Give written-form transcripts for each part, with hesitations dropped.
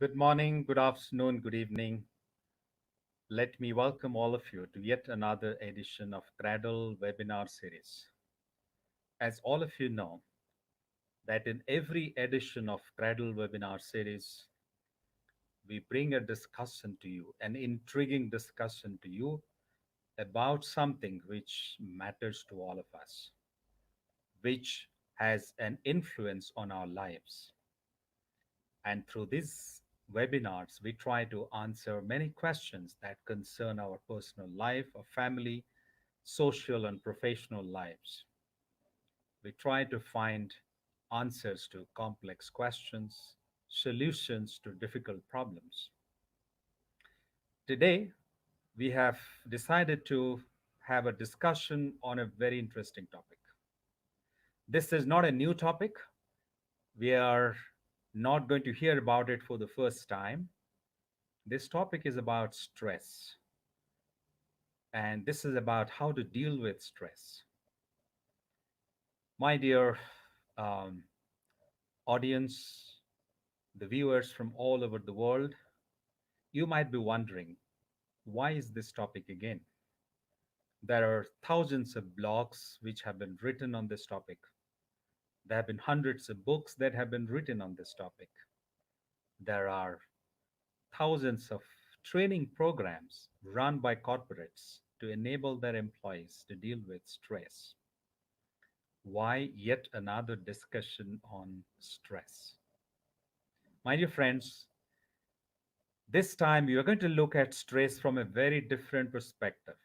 Good morning, good afternoon, good evening. Let me welcome all of you to yet another edition of Cradle webinar series. As all of you know, that in every edition of Cradle webinar series, we bring a discussion to you, an intriguing discussion to you about something which matters to all of us, which has an influence on our lives. And through these webinars, we try to answer many questions that concern our personal life, our family, social, and professional lives. We try to find answers to complex questions, solutions to difficult problems. Today, we have decided to have a discussion on a very interesting topic. This is not a new topic. We are not going to hear about it for the first time. This topic is about stress, and this is about how to deal with stress. My dear um, audience, the viewers from all over the world, you might be wondering, why is this topic again? There are thousands of blogs which have been written on this topic. There have been hundreds of books that have been written on this topic. There are thousands of training programs run by corporates to enable their employees to deal with stress. Why yet another discussion on stress? My dear friends, this time we are going to look at stress from a very different perspective.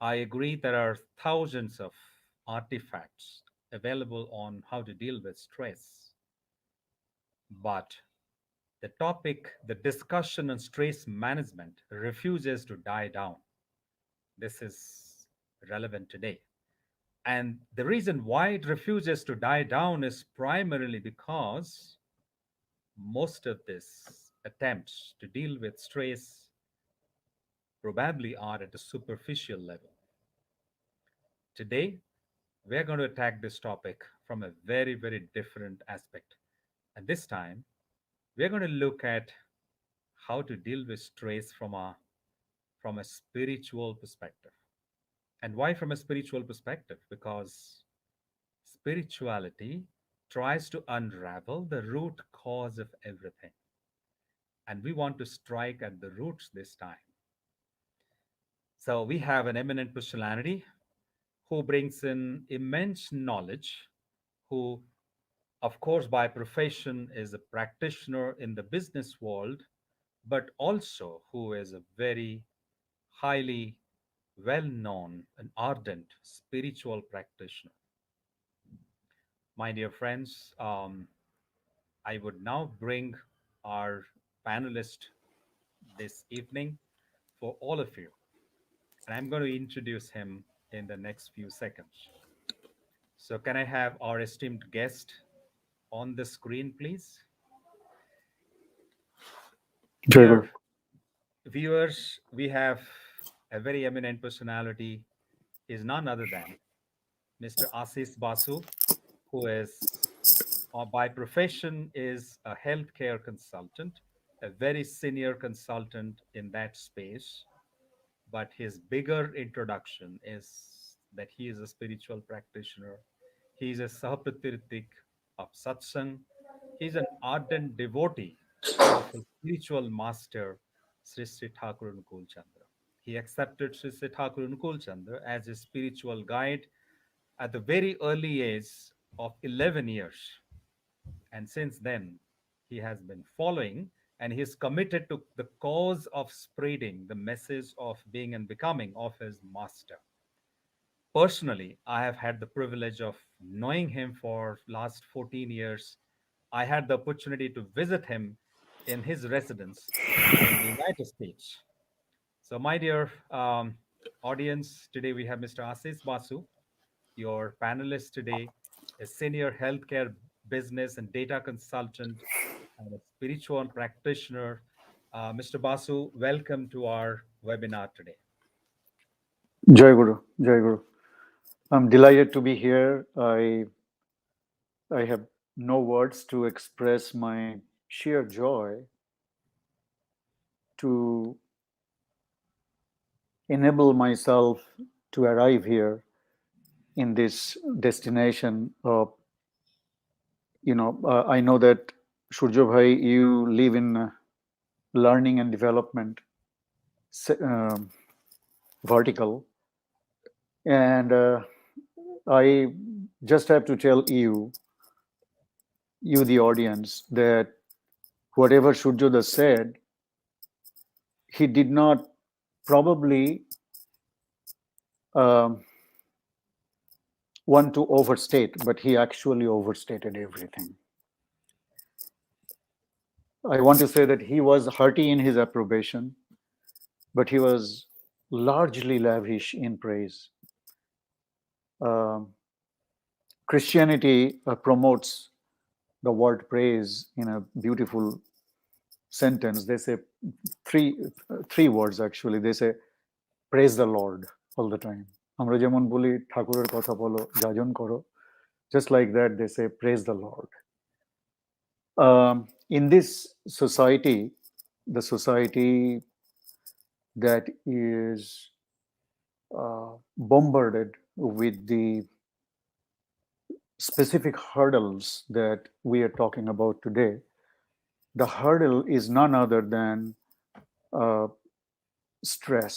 I agree there are thousands of artifacts available on how to deal with stress, but the topic, the discussion on stress management refuses to die down. This is relevant today. And the reason why it refuses to die down is primarily because most of these attempts to deal with stress probably are at a superficial level. Today, we're going to attack this topic from a very, very different aspect. And this time, we're going to look at how to deal with stress from a spiritual perspective. And why from a spiritual perspective? Because spirituality tries to unravel the root cause of everything. And we want to strike at the roots this time. So we have an eminent personality who brings in immense knowledge, who, of course, by profession is a practitioner in the business world, but also who is a very highly well known and ardent spiritual practitioner. My dear friends, I would now bring our panelist this evening for all of you, and I'm going to introduce him in the next few seconds. So, can I have our esteemed guest on the screen, please? Jai Guru. Dear viewers, we have a very eminent personality. Is none other than Mr. Assis Basu, who is, by profession, is a healthcare consultant, a very senior consultant in that space. But his bigger introduction is that he is a spiritual practitioner. He is a Sahapratirtik of Satsang. He's an ardent devotee of his spiritual master, Sri Sri Thakur Nukul Chandra. He accepted Sri Sri Thakur Nukul Chandra as his spiritual guide at the very early age of 11 years. And since then, he has been following and he's committed to the cause of spreading the message of being and becoming of his master. Personally, I have had the privilege of knowing him for last 14 years. I had the opportunity to visit him in his residence in the United States. So, my dear audience, today we have Mr. Assis Basu, your panelist today, a senior healthcare business and data consultant and a spiritual practitioner. Mr. Basu, welcome to our webinar today. Jai Guru. Jai Guru. I'm delighted to be here. I have no words to express my sheer joy to enable myself to arrive here in this destination of, I know that Surjo Bhai, you live in learning and development vertical, and I just have to tell you the audience, that whatever Surjoda said, he did not probably um, want to overstate, but he actually overstated everything. I want to say that he was hearty in his approbation, but he was largely lavish in praise. Um, Christianity promotes the word praise in a beautiful sentence. They say three words actually. They say, praise the Lord all the time. আমরা যেমন বলি ঠাকুরের কথা বলো, যাজন করো, just like that they say praise the Lord. In this society, the society that is bombarded with the specific hurdles that we are talking about today, the hurdle is none other than stress.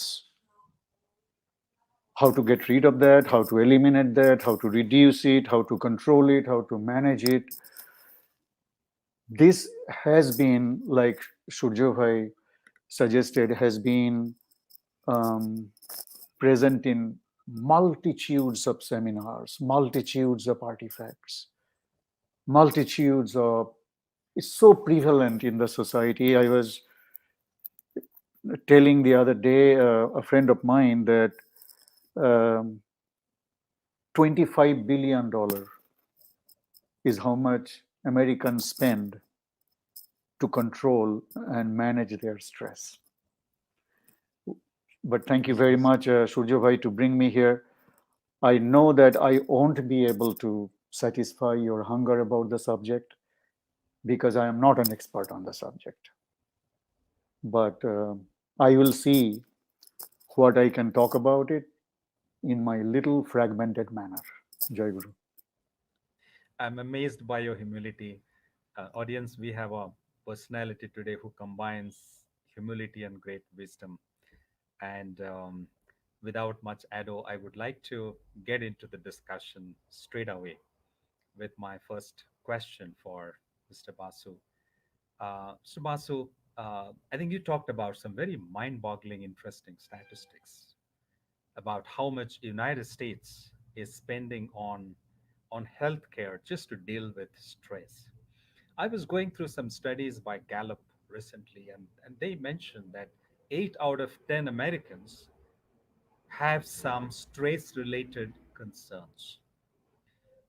How to get rid of that, how to eliminate that, how to reduce it, how to control it, how to manage it. This has been, like Surjo Bhai suggested, has been present in multitudes of seminars, multitudes of artifacts, multitudes of, it's so prevalent in the society. I was telling the other day a friend of mine that $25 billion is how much Americans spend to control and manage their stress. But thank you very much, Surjo Bhai, to bring me here. I know that I won't be able to satisfy your hunger about the subject because I am not an expert on the subject. But I will see what I can talk about it in my little fragmented manner. Jai Guru. I'm amazed by your humility. Audience, we have a personality today who combines humility and great wisdom. And without much ado, I would like to get into the discussion straight away with my first question for Mr. Basu. Mr. Basu, I think you talked about some very mind-boggling, interesting statistics about how much United States is spending on healthcare just to deal with stress. I was going through some studies by Gallup recently, and they mentioned that 8 out of 10 Americans have some stress related concerns.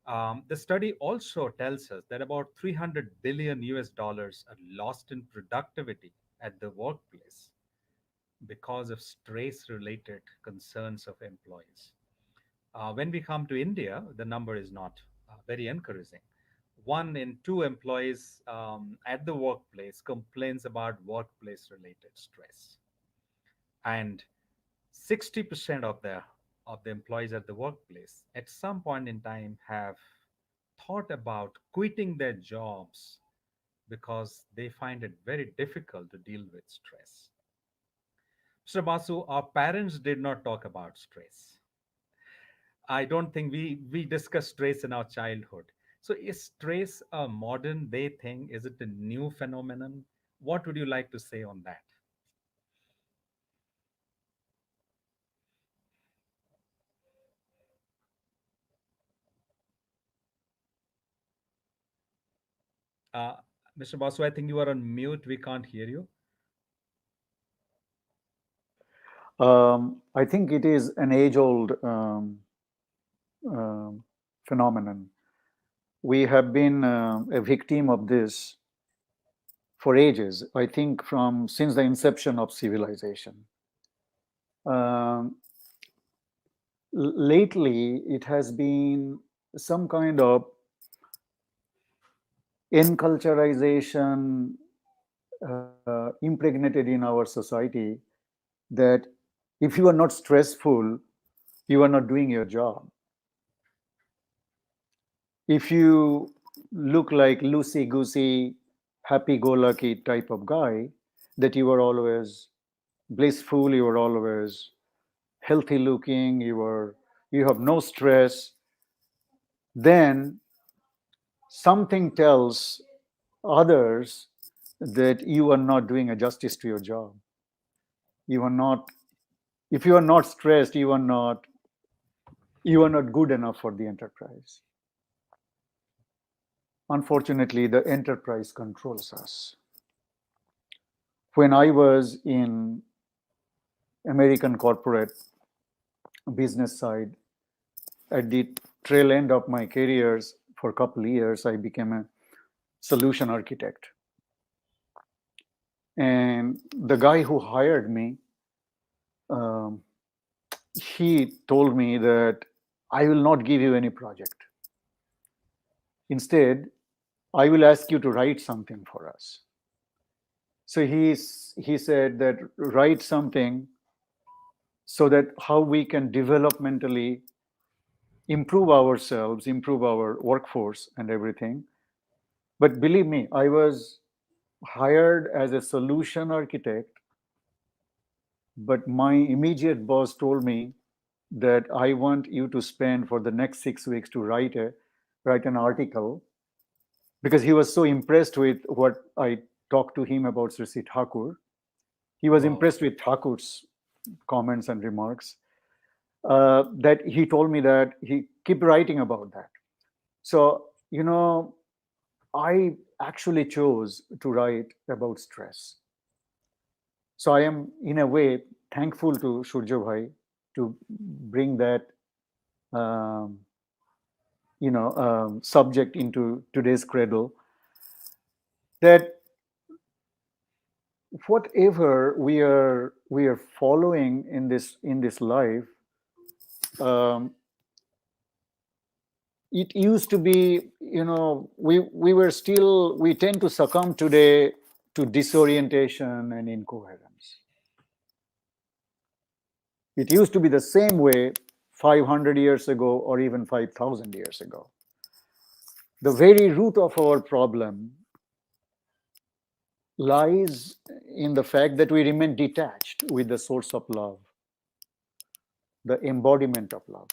The study also tells us that about 300 billion US dollars are lost in productivity at the workplace because of stress related concerns of employees. When we come to India, the number is not very encouraging. 1 in 2 employees at the workplace complains about workplace related stress, and 60% of the employees at the workplace at some point in time have thought about quitting their jobs because they find it very difficult to deal with stress. Mr. Basu, our parents did not talk about stress. I don't think we discussed stress in our childhood. So is stress a modern day thing? Is it a new phenomenon? What would you like to say on that? Uh, Mr. Basu, I think you are on mute. We can't hear you. I think it is an age-old phenomenon. We have been a victim of this for ages. I think from since the inception of civilization. Lately, it has been some kind of enculturization impregnated in our society that if you are not stressful, you are not doing your job. If you look like loosey goosey, happy go lucky type of guy, that you are always blissful, you are always healthy looking, you have no stress, then something tells others that you are not doing a justice to your job. You are not, if you are not stressed, you are not good enough for the enterprise. Unfortunately, the enterprise controls us. When I was in American corporate business side, at the trail end of my careers, for a couple of years, I became a solution architect. And the guy who hired me, um, he told me that I will not give you any project. Instead, I will ask you to write something for us. So he said that write something so that how we can developmentally improve ourselves, improve our workforce and everything. But believe me, I was hired as a solution architect, but my immediate boss told me that I want you to spend for the next 6 weeks to write an article, because he was so impressed with what I talked to him about Sri Sri Thakur. He was Wow. impressed with Thakur's comments and remarks, that he told me that he keep writing about that. So, I actually chose to write about stress. So I am, in a way, thankful to Shurjo Bhai to bring that, um, subject into today's cradle. That whatever we are following in this life, um, it used to be, we tend to succumb today to disorientation and incoherence. It used to be the same way 500 years ago or even 5,000 years ago. The very root of our problem lies in the fact that we remain detached with the source of love, the embodiment of love.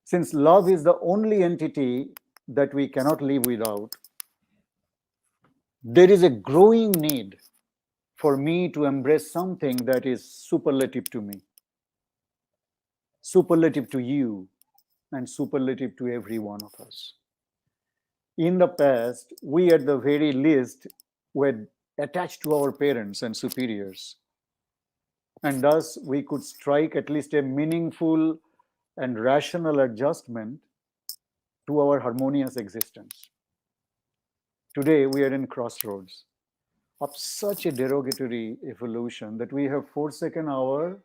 Since love is the only entity that we cannot live without, there is a growing need for me to embrace something that is superlative to me, superlative to you, and superlative to every one of us. In the past, we at the very least were attached to our parents and superiors, and thus we could strike at least a meaningful and rational adjustment to our harmonious existence. Today, we are in crossroads of such a derogatory evolution that we have forsaken our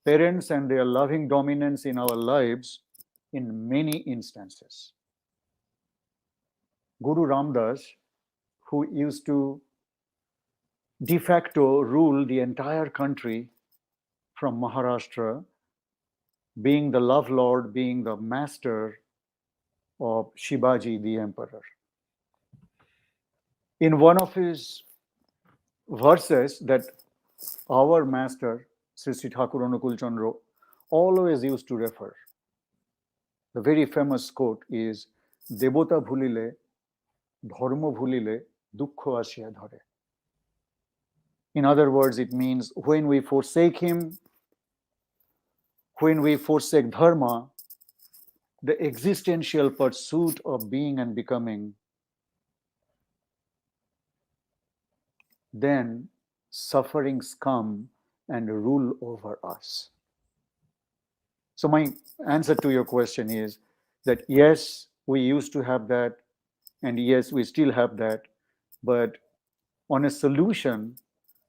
parents and their loving dominance in our lives in many instances. Guru Ramdas, who used to de facto rule the entire country from Maharashtra, being the love lord, being the master of Shivaji, the emperor. In one of his verses that our master, Sri Sri Thakur Anukul Chandra, always used to refer, the very famous quote is, Devota bhulile, dharma bhulile, dukkha asya dhare. In other words, it means when we forsake him, when we forsake dharma, the existential pursuit of being and becoming, then sufferings come and rule over us. So my answer to your question is that yes, we used to have that, and yes, we still have that, but on a solution,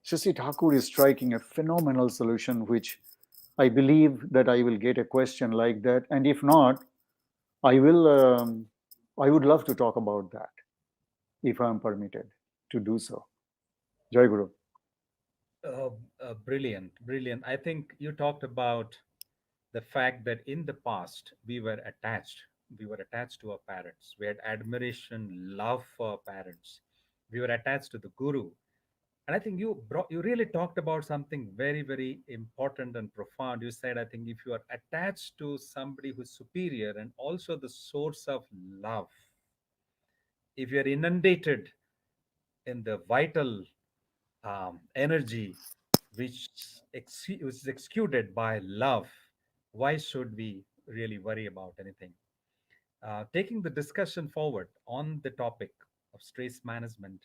Sri Thakur is striking a phenomenal solution, which I believe that I will get a question like that, and if not, I will I would love to talk about that if I am permitted to do so. Jai Guru. Brilliant, brilliant. I think you talked about the fact that in the past we were attached to our parents. We had admiration, love for our parents. We were attached to the guru. And I think you really talked about something very, very important and profound. You said, I think if you are attached to somebody who's superior and also the source of love, if you're inundated in the vital energy which is executed by love, why should we really worry about anything? Taking the discussion forward on the topic of stress management,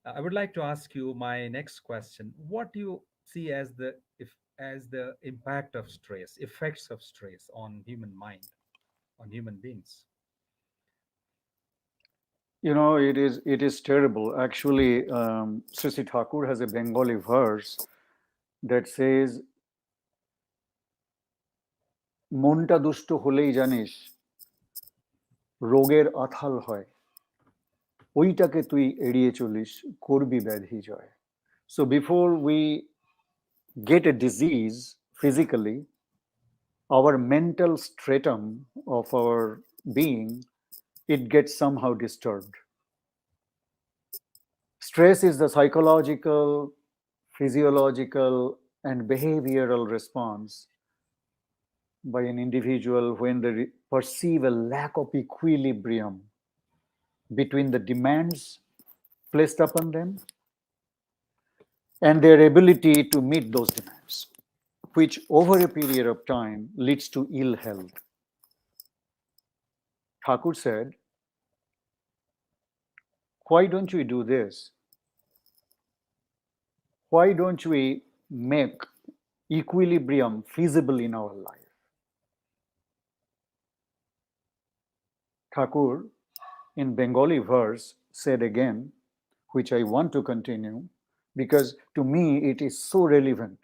I would like to ask you my next question. What do you see as the impact of stress, effects of stress on human mind, on human beings? It is terrible. Actually, Sri Thakur has a Bengali verse that says, "Monta dusto holei janis, রোগের আথাল হয়, ওইটাকে তুই এড়িয়ে চলিস, করবি ব্যাধি জয়." So before we get a disease physically, our mental stratum of our being, it gets somehow disturbed. Stress is the psychological, physiological, and behavioral response by an individual when they perceive a lack of equilibrium between the demands placed upon them and their ability to meet those demands, which over a period of time leads to ill health. Thakur said, why don't we do this? Why don't we make equilibrium feasible in our life? Thakur, in Bengali verse, said again, which I want to continue because to me it is so relevant.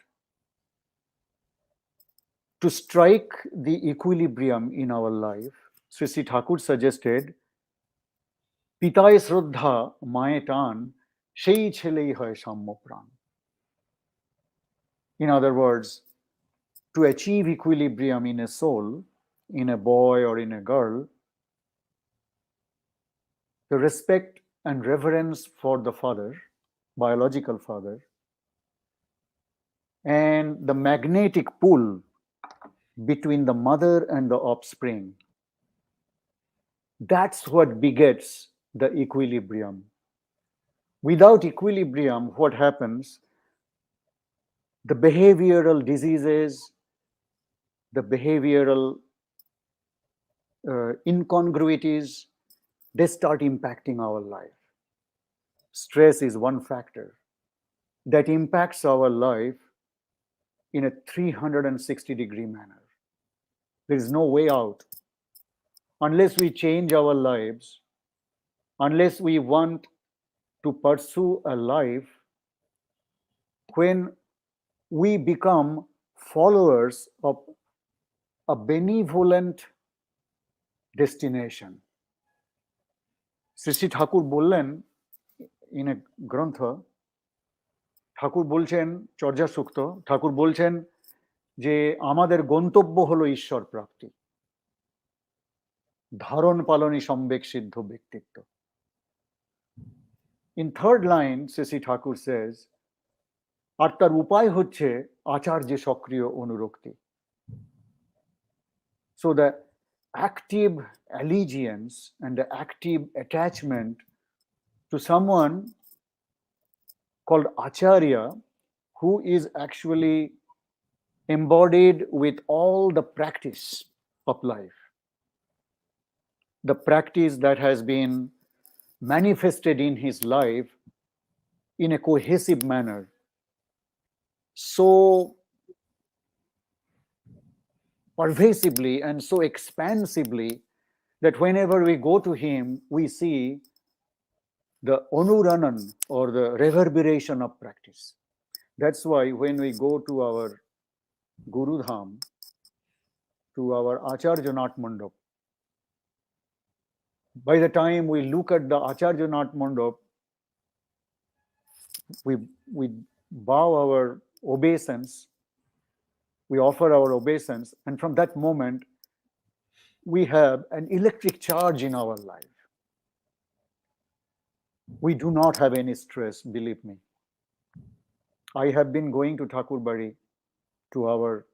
To strike the equilibrium in our life, Sri Sri Thakur suggested, পিতায় শ্রদ্ধা মায়ে টান সেই ছেলেই হয় সাম্য প্রাণ. In other words, to achieve equilibrium in a soul, in a boy or in a girl, the respect and reverence for the father, biological father, and the magnetic pull between the mother and the offspring, that's what begets the equilibrium. Without equilibrium, what happens? The behavioral diseases, the behavioral incongruities, they start impacting our life. Stress is one factor that impacts our life in a 360-degree manner. There is no way out. Unless we change our lives, unless we want to pursue a life when we become followers of a benevolent destination. Sri Thakur বললেন in a গ্রন্থ, ঠাকুর বলছেন চর্যা সুক্ত, ঠাকুর বলছেন যে আমাদের গন্তব্য হলো ঈশ্বর প্রাপ্তি, ধারণ পালনই সম্বেক সিদ্ধ ব্যক্তিত্ব. In third line, Sri Thakur says, আর তার উপায় হচ্ছে আচার্যে সক্রিয় অনুরক্তি. So the active allegiance and the active attachment to someone called Acharya, who is actually embodied with all the practice of life, the practice that has been manifested in his life in a cohesive manner, so pervasively and so expansively that whenever we go to him, we see the onuranan or the reverberation of practice. That's why when we go to our Guru Dham, to our Acharya Nath Mandap, By the time we look at the Acharya Nath Mandap, we bow our obeisance, we offer our obeisance, and from that moment, we have an electric charge in our life. We do not have any stress, believe me. I have been going to Thakurbari, to our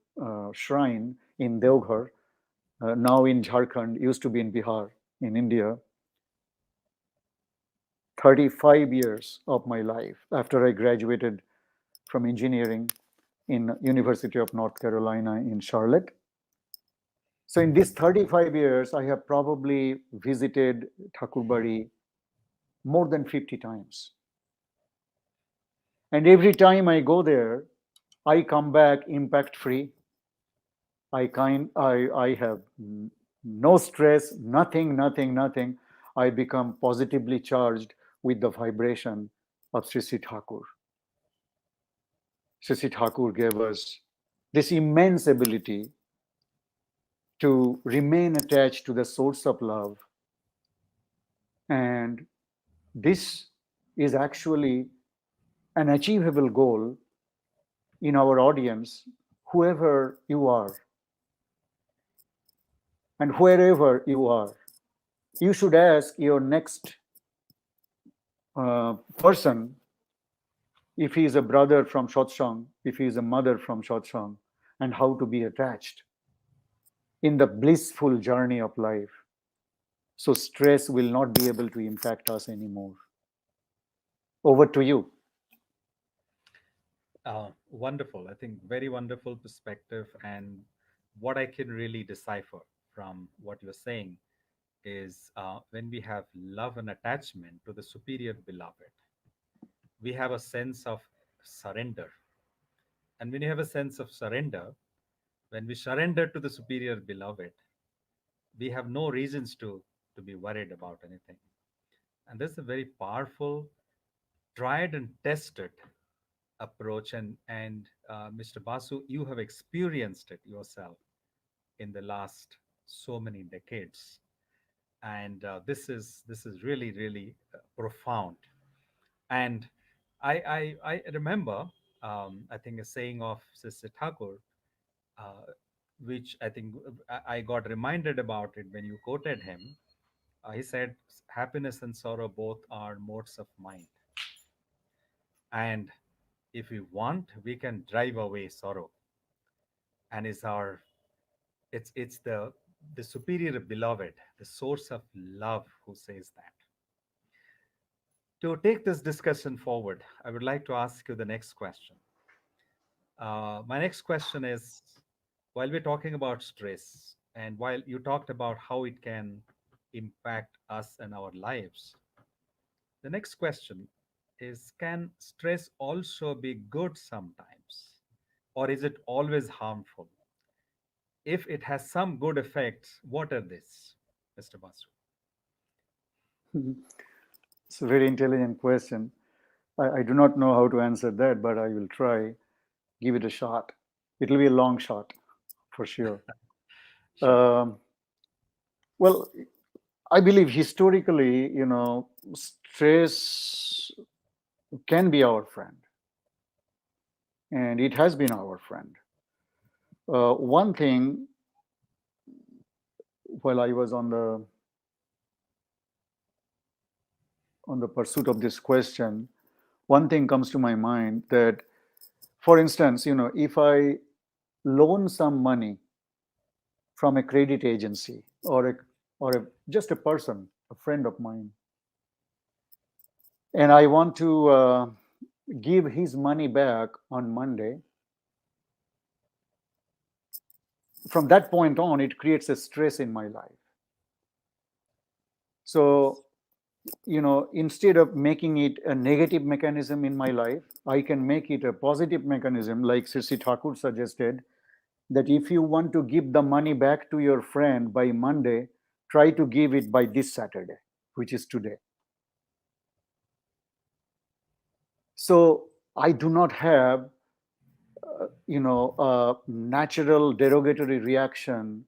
shrine in Deoghar, now in Jharkhand, used to be in Bihar, in India, 35 years of my life after I graduated from engineering in University of North Carolina in Charlotte. So in these 35 years, I have probably visited Thakurbari more than 50 times. And every time I go there, I come back impact free. I have no stress, nothing. I become positively charged with the vibration of Sri Sri Thakur. Sri Sri Thakur gave us this immense ability to remain attached to the source of love. And this is actually an achievable goal in our audience, whoever you are and wherever you are. You should ask your next person if he is a brother from Satsang, if he is a mother from Satsang, and how to be attached in the blissful journey of life. So stress will not be able to impact us anymore. Over to you. Wonderful. I think very wonderful perspective. And what I can really decipher from what you're saying is when we have love and attachment to the superior beloved, we have a sense of surrender. And when you have a sense of surrender, when we surrender to the superior beloved, we have no reasons to be worried about anything. And this is a very powerful, tried and tested approach. And Mr. Basu, you have experienced it yourself in the last so many decades. And this is really profound. And I remember, I think, a saying of Sister Thakur, uh, which I think I got reminded about it when you quoted him. He said, "Happiness and sorrow both are modes of mind, and if we want, we can drive away sorrow." And it's the superior beloved, the source of love, who says that. To take this discussion forward, I would like to ask you the next question. My next question is, while we're talking about stress, and while you talked about how it can impact us and our lives, the next question is, can stress also be good sometimes? Or is it always harmful? If it has some good effects, what are these, Mr. Basu? It's a very intelligent question. I do not know how to answer that, but I will try. Give it a shot. It'll be a long shot, for sure. Sure. Well, I believe historically, stress can be our friend, and it has been our friend. One thing, while I was on the pursuit of this question, one thing comes to my mind that, for instance, if I loan some money from a credit agency just a person, a friend of mine, and I want to give his money back on Monday, from that point on, it creates a stress in my life. So, instead of making it a negative mechanism in my life, I can make it a positive mechanism, like Sri Sri Thakur suggested, that if you want to give the money back to your friend by Monday, try to give it by this Saturday, which is today. So I do not have, a natural derogatory reaction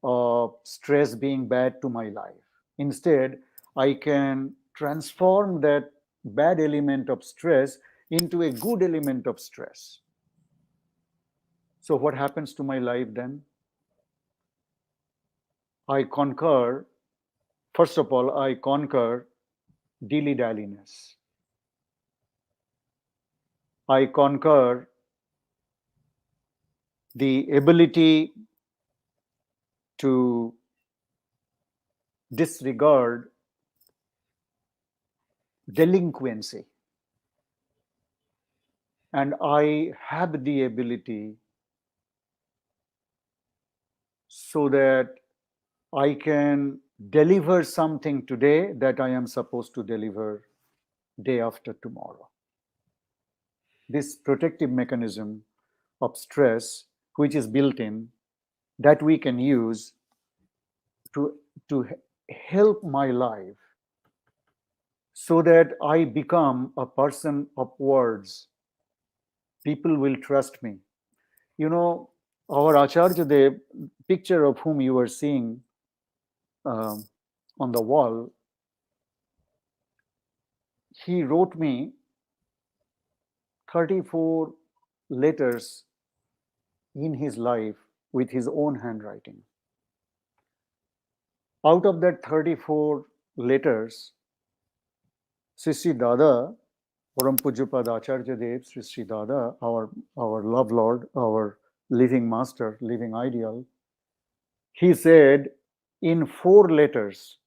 of stress being bad to my life. Instead, I can transform that bad element of stress into a good element of stress. So, what happens to my life then? I conquer, first of all, I conquer dilly dalliness. I conquer the ability to disregard delinquency. And I have the ability so that I can deliver something today that I am supposed to deliver day after tomorrow. This protective mechanism of stress, which is built in, that we can use to help my life so that I become a person of words. People will trust me. You know, our Acharya Dev, picture of whom you were seeing on the wall, he wrote me 34 letters in his life with his own handwriting. Out of that 34 letters, Sri Sri Dada, Param Pujyapad Acharya Dev, Sri Sri Dada, our love Lord, our living master, living ideal, he said in 4 letters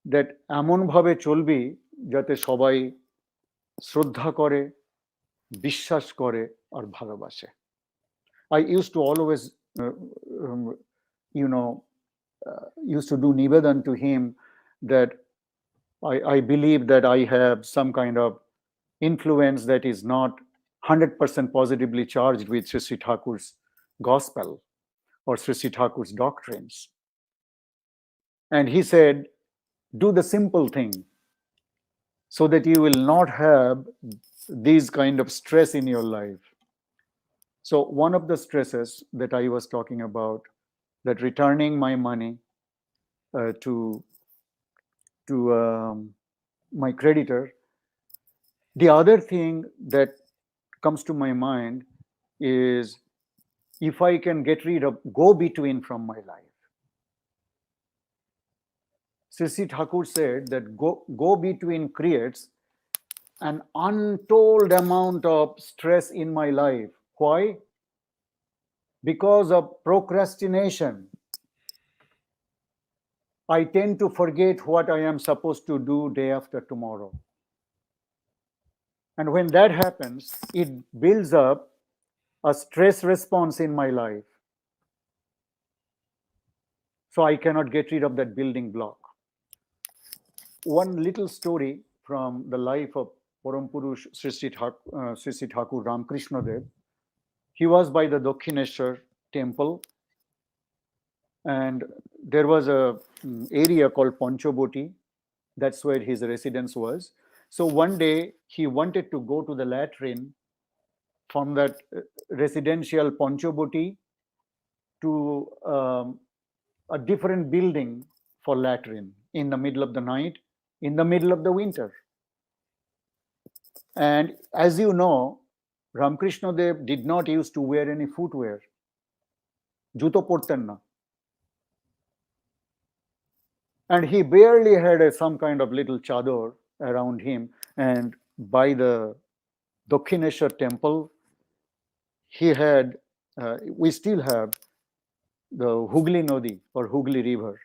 that এমন ভাবে চলবি যাতে সবাই শ্রদ্ধা করে, বিশ্বাস করে আর ভালোবাসে. I used to always, used to do nivedan to him that I believe that I have some kind of influence that is not 100% positively charged with Sri Sri Thakur's gospel or Sri Sri Thakur's doctrines. And he said, do the simple thing so that you will not have these kind of stress in your life. So one of the stresses that I was talking about, that returning my money to my creditor. The other thing that comes to my mind is if I can get rid of go-between from my life. Sri Sri Thakur said that go-between creates an untold amount of stress in my life. Why? Because of procrastination. I tend to forget what I am supposed to do day after tomorrow. And when that happens, it builds up a stress response in my life. So I cannot get rid of that building block. One little story from the life of Param Purush Sri Sri Thakur Ramakrishna Dev. He was by the Dakshineshwar temple, and there was a area called Panchaboti. That's where his residence was. So one day he wanted to go to the latrine from that residential Panchaboti to a different building for latrine in the middle of the night, in the middle of the winter. And as you know, Ramakrishna Dev did not used to wear any footwear. Juto porten na. And he barely had some kind of little chador around him. And by the Dakshineshwar temple, he had, we still have the Hugli Nodi or Hugli River.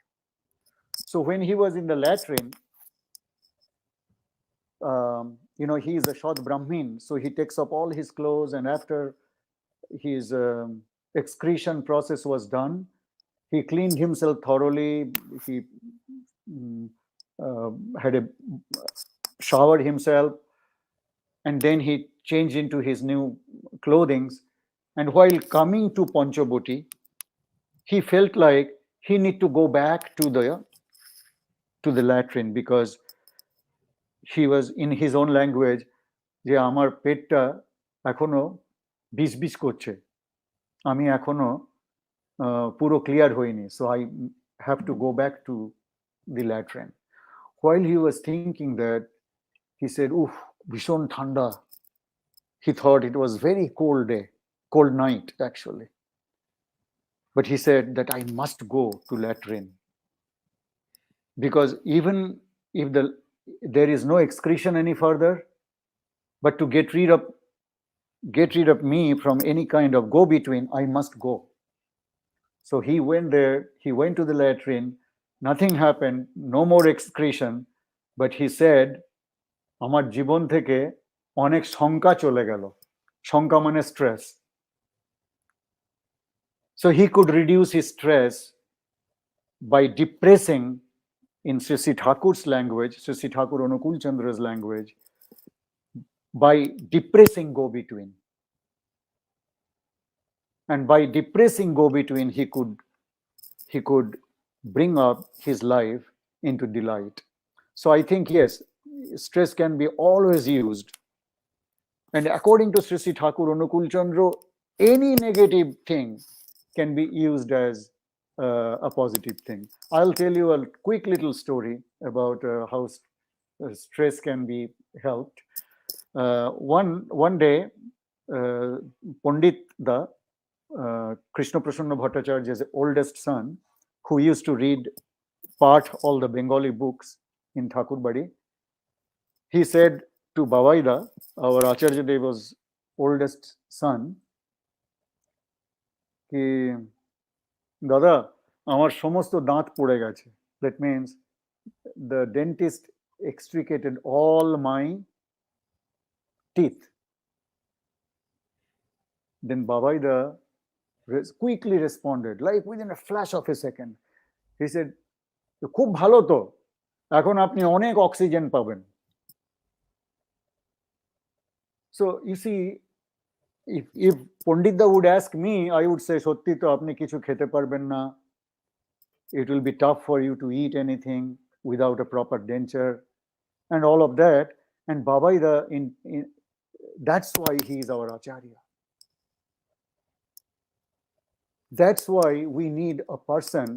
So when he was in the latrine, he is a Shad Brahmin, so he takes up all his clothes, and after his excretion process was done, he cleaned himself thoroughly. He had a showered himself, and then he changed into his new clothing. And while coming to Panchaboti, he felt like he need to go back to the latrine, because he was in his own language, যে আমার পেটটা এখনো বিষ করছে, আমি এখনো পুরো clear হইনি. So I have to go back to the latrine. While he was thinking that, he said, "Oof, bishon thanda." He thought it was very cold day, cold night actually. But he said that I must go to latrine because even if there is no excretion any further, but to get rid of me from any kind of go between, I must go. So he went there, he went to the latrine, nothing happened, no more excretion, but he said, আমার জীবন থেকে অনেক শঙ্কা চলে গেল। শঙ্কা মানে stress. So he could reduce his stress by depressing, in Sri Sri Thakur's language, Sri Sri Thakur Anukul Chandra's language, by depressing go between. And by depressing go between, he could bring up his life into delight. So I think, yes, stress can be always used. And according to Sri Sri Thakur Anukul Chandra, any negative thing can be used as a positive thing. I'll tell you a quick little story about how stress can be helped. One day, Pandit Da, Krishna Prasanna Bhattacharya's oldest son, who used to read part all the Bengali books in Thakur Badi, he said to Babaida, our Acharya Deva's oldest son, ki, Dada, আমার সমস্ত দাঁত পড়ে গেছে. That means the dentist extricated all my teeth. Then Babaida quickly responded, like within a flash of a second. He said, খুব ভালো তো, এখন আপনি অনেক অক্সিজেন পাবেন. So you see, if Pandita would ask me, I would say, সত্যি তো আপনি কিছু খেতে পারবেন না. It will be tough for you to eat anything without a proper denture and all of that. And Babaida, that's why he is our Acharya. That's why we need a person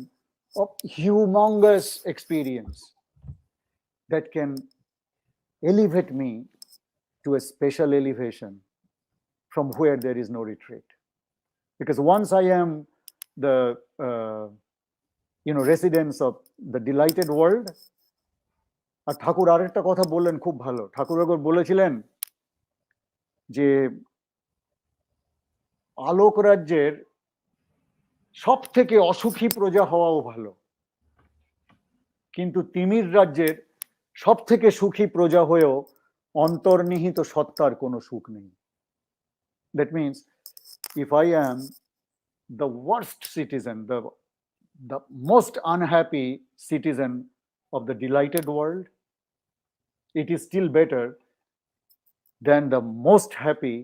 of humongous experience that can elevate me to a special elevation from where there is no retreat. Because once I am the residents of the delighted world, আর ঠাকুর আরেকটা কথা বললেন খুব ভালো। ঠাকুর একবার বলেছিলেন যে আলোক রাজ্যের সব থেকে অসুখী প্রজা হওয়াও ভালো, কিন্তু তিমির রাজ্যের সব থেকে সুখী প্রজা হয়েও অন্তর্নিহিত সত্তার কোনো সুখ নেই. That means if I am the worst citizen, the most unhappy citizen of the delighted world, it is still better than the most happy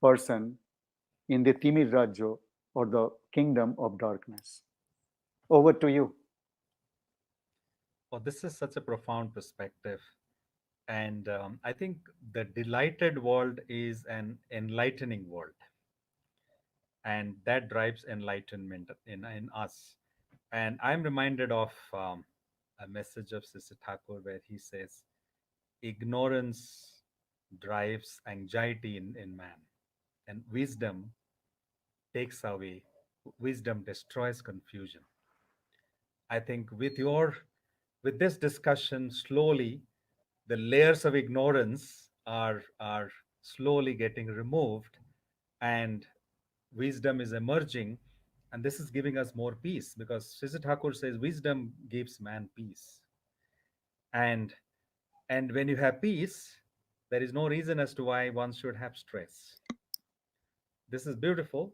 person in the Timir Rajya or the kingdom of darkness. Over to you. Oh, this is such a profound perspective. And I think the delighted world is an enlightening world. And that drives enlightenment in us. And I'm reminded of a message of Sister Thakur where he says, ignorance drives anxiety in man, and wisdom destroys confusion. I think with this discussion, slowly the layers of ignorance are slowly getting removed, and wisdom is emerging, and this is giving us more peace, because Sister Thakur says wisdom gives man peace. And and when you have peace, there is no reason as to why one should have stress. This is beautiful.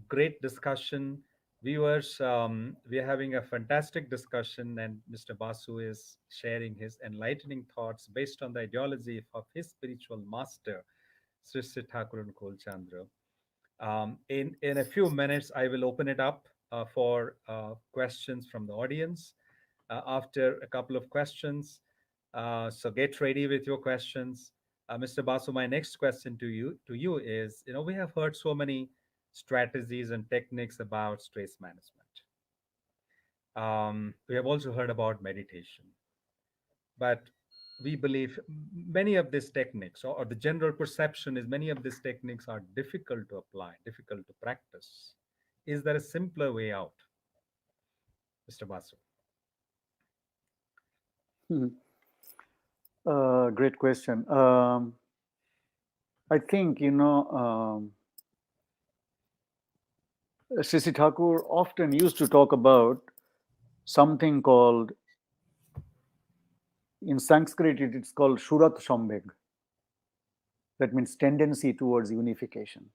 Great discussion. Viewers, we are having a fantastic discussion, and Mr. Basu is sharing his enlightening thoughts based on the ideology of his spiritual master, Sri Sri Thakur Kul Chandra. In a few minutes, I will open it up for questions from the audience. After a couple of questions, so get ready with your questions. Mr. Basu, my next question to you is, we have heard so many strategies and techniques about stress management. We have also heard about meditation, but we believe many of these techniques, or the general perception is many of these techniques are difficult to apply, difficult to practice. Is there a simpler way out, Mr. Basu? Mhm. Great question. I think, Sisi Thakur often used to talk about something called, in Sanskrit, it's called Shurat Shambheg. That means tendency towards unification.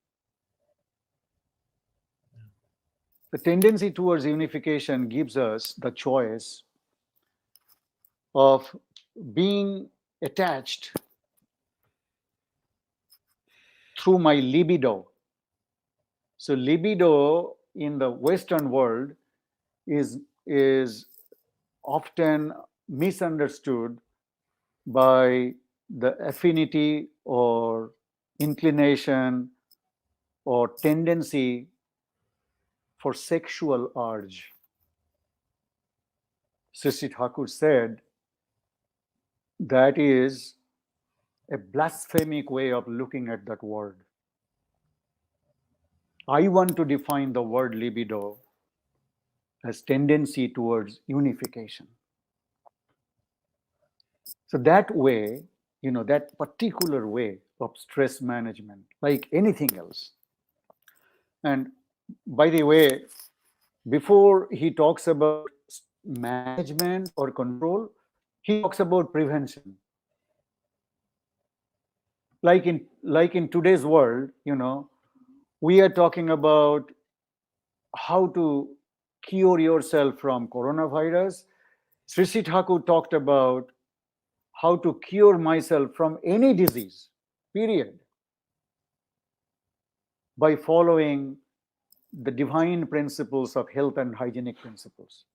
The tendency towards unification gives us the choice of being attached through my libido. So libido in the Western world is often misunderstood by the affinity or inclination or tendency for sexual urge. Sri Thakur said that is a blasphemic way of looking at that word. I want to define the word libido as tendency towards unification. So that way, that particular way of stress management, like anything else. And by the way, before he talks about management or control, he talks about prevention. Like in today's world, we are talking about how to cure yourself from coronavirus. Sri Thakur talked about how to cure myself from any disease, period, by following the divine principles of health and hygienic principles.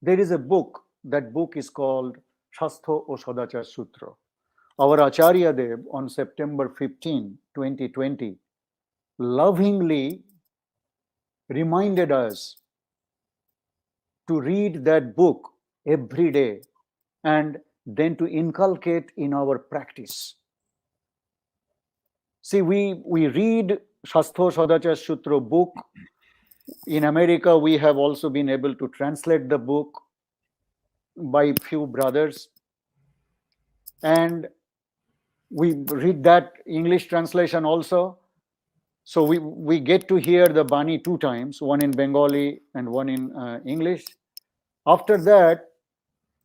There is a book, that book is called Shastha o Sadachar Sutra. Our Acharya Dev on September 15, 2020, lovingly reminded us to read that book every day and then to inculcate in our practice. See, we read Shastha Sadachar Sutra book. In America, we have also been able to translate the book by few brothers. And we read that English translation also. So we get to hear the Bani 2 times, one in Bengali and one in English. After that,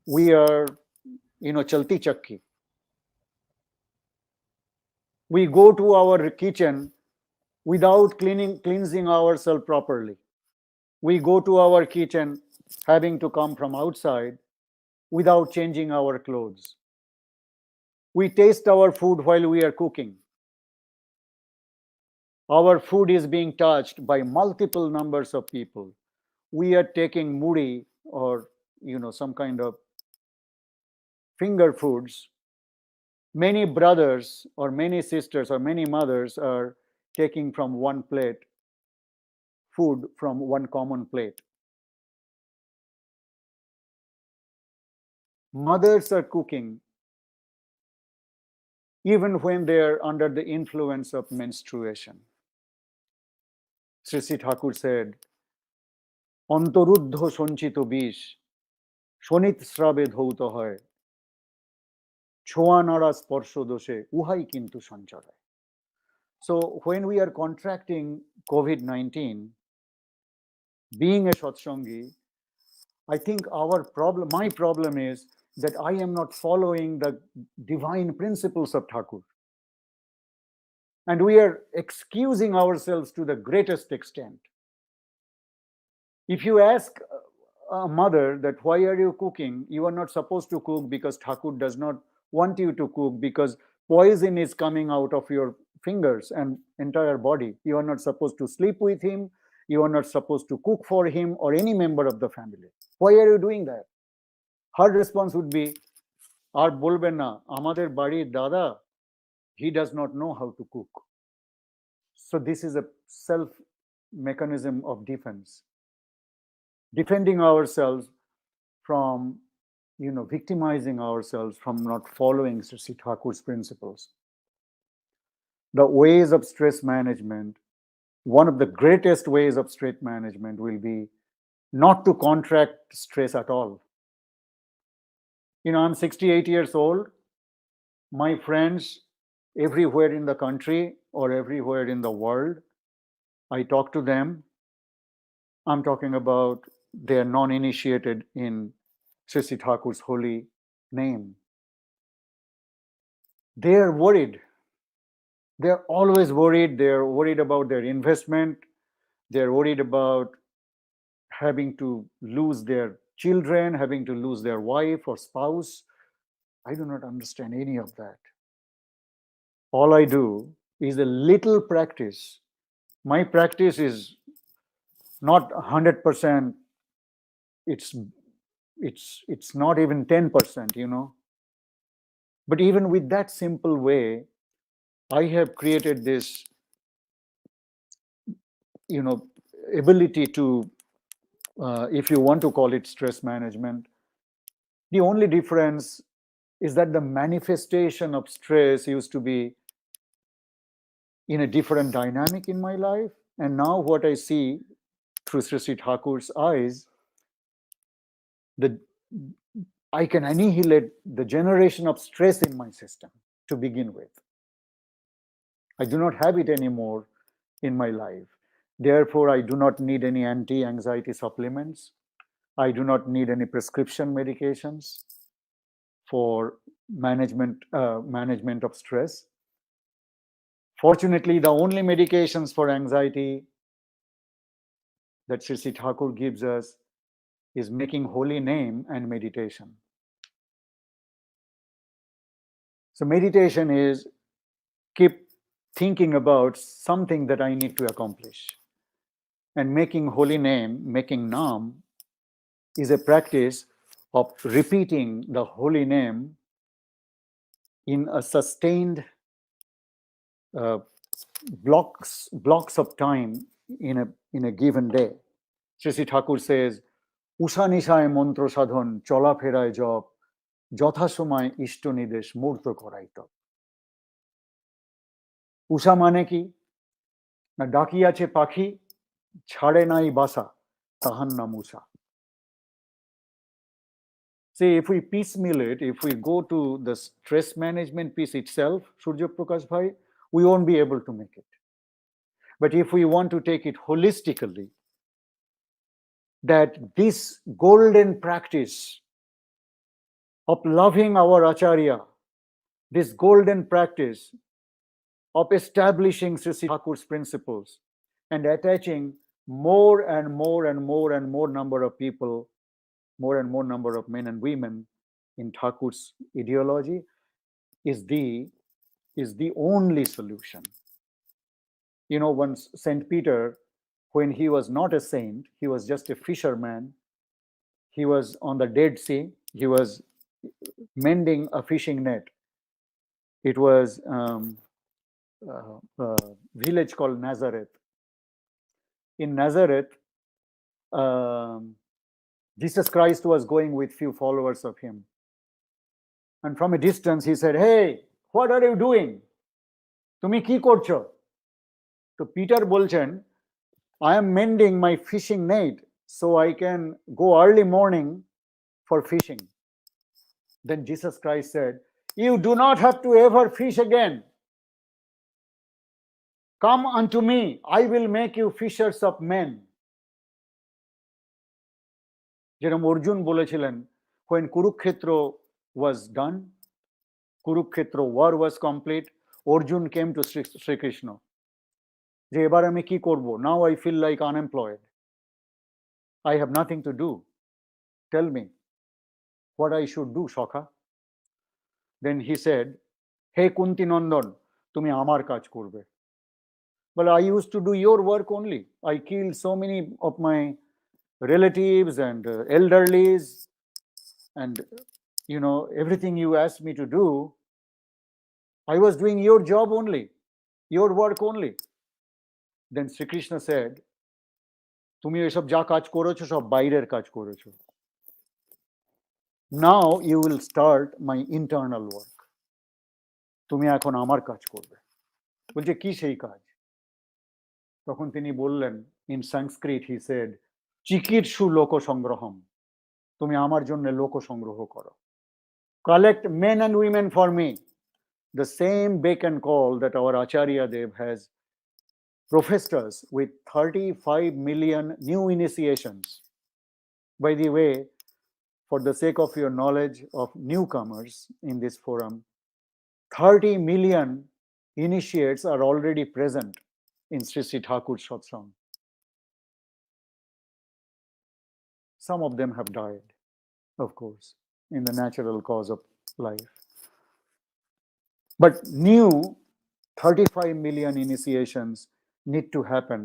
we are, chalti chakki. We go to our kitchen without cleansing ourselves properly. We go to our kitchen having to come from outside without changing our clothes. We taste our food while we are cooking. Our food is being touched by multiple numbers of people. We are taking muri or some kind of finger foods. Many brothers or many sisters or many mothers are taking from one plate food from one common plate. Mothers are cooking even when they are under the influence of menstruation. Sri Thakur said, অন্তরুদ্ধ সঞ্চিত বিষ শোণিত স্রাবে ধৌত হয় ছোঁয়া নাড়া স্পর্শ দোষে উহাই কিন্তু সঞ্চরায়. So when we are contracting COVID-19, being a Satsangi, I think my problem is that I am not following the divine principles of Thakur. And we are excusing ourselves to the greatest extent. If you ask a mother that why are you cooking, you are not supposed to cook because Thakur does not want you to cook, because poison is coming out of your fingers and entire body. You are not supposed to sleep with him. You are not supposed to cook for him or any member of the family. Why are you doing that? Her response would be, আর বলবেন না, আমাদের বাড়ির দাদা, he does not know how to cook. So this is a self mechanism of defense. defending ourselves from, victimizing ourselves from not following Sri Thakur's principles. The ways of stress management, one of the greatest ways of stress management will be not to contract stress at all. I'm 68 years old. My friends everywhere in the country or everywhere in the world, I talk to them. I'm talking about they're non-initiated in Sri Thakur's holy name. They're worried. They're always worried. They're worried about their investment. They're worried about having to lose their children, having to lose their wife or spouse. I do not understand any of that. All I do is a little practice. My practice is not 100%. It's not even 10%, But even with that simple way, I have created this, ability to, if you want to call it stress management. The only difference is that the manifestation of stress used to be in a different dynamic in my life. And now what I see through Sri Thakur's eyes, I can annihilate the generation of stress in my system to begin with. I do not have it anymore in my life. Therefore, I do not need any anti-anxiety supplements. I do not need any prescription medications for management of stress. Fortunately, the only medications for anxiety that Sri Thakur gives us is making holy name and meditation. So meditation is keep thinking about something that I need to accomplish. And making holy name, making Naam, is a practice of repeating the holy name in a sustained blocks of time in a given day. Sri Thakur says, "Usha nishaye mantro sadhon, chola pheraye jop, jotha somoy ishto nidesh murto korai top." উষা মানে কি? না ডাকিয়াছে পাখি, ছাড়ে নাই বাসা, তাহার নাম উষা। See, if we piecemeal it, if we go to the stress management piece itself, Surya Prakash Bhai, we won't be able to make it. But if we want to take it holistically, that this golden practice of loving our Acharya, this golden practice of establishing Sri Thakur's principles and attaching more and more and more and more number of people, more and more number of men and women in Thakur's ideology is the only solution. Once Saint Peter, when he was not a saint, he was just a fisherman. He was on the Dead Sea. He was mending a fishing net. It was a village called Nazareth. In Nazareth, Jesus Christ was going with few followers of him. And from a distance, he said, "Hey, what are you doing? Tumi ki korcho?" So Peter bolchen, "I am mending my fishing net so I can go early morning for fishing." Then Jesus Christ said, "You do not have to ever fish again. Come unto me, I will make you fishers of men." যেরকম অর্জুন বলেছিলেন, when Kurukshetra was done, Kurukshetra war was complete, Arjun came to Sri Krishna. যে এবার আমি কি করব? Now I feel like unemployed. I have nothing to do. Tell me what I should do, Shakha. Then he said, "Hey Kunti Nandan, তুমি আমার কাজ করবে." But I used to do your work only. I killed so many of my relatives and elderlies, and everything you asked me to do, I was doing your job only, your work only. Then Sri Krishna said, তুমি এসব যা কাজ করেছো সব বাইরের কাজ করেছো। Now you will start my internal work. তুমি এখন আমার কাজ করবে। বলছে কি সেই কাজ? তখন তিনি বললেন, ইন সংস্কৃত হি সেড, চিকিৎসু লোক সংগ্রহম। তুমি আমার জন্য লোক সংগ্রহ করো। Collect men and women for me. The same beck and call that our Acharya Dev has professed us with 35 million new initiations. By the way, for the sake of your knowledge of newcomers in this forum, 30 million initiates are already present in Sri Sri Thakur Satsang. Some of them have died, of course, in the natural cause of life. But new 35 million initiations need to happen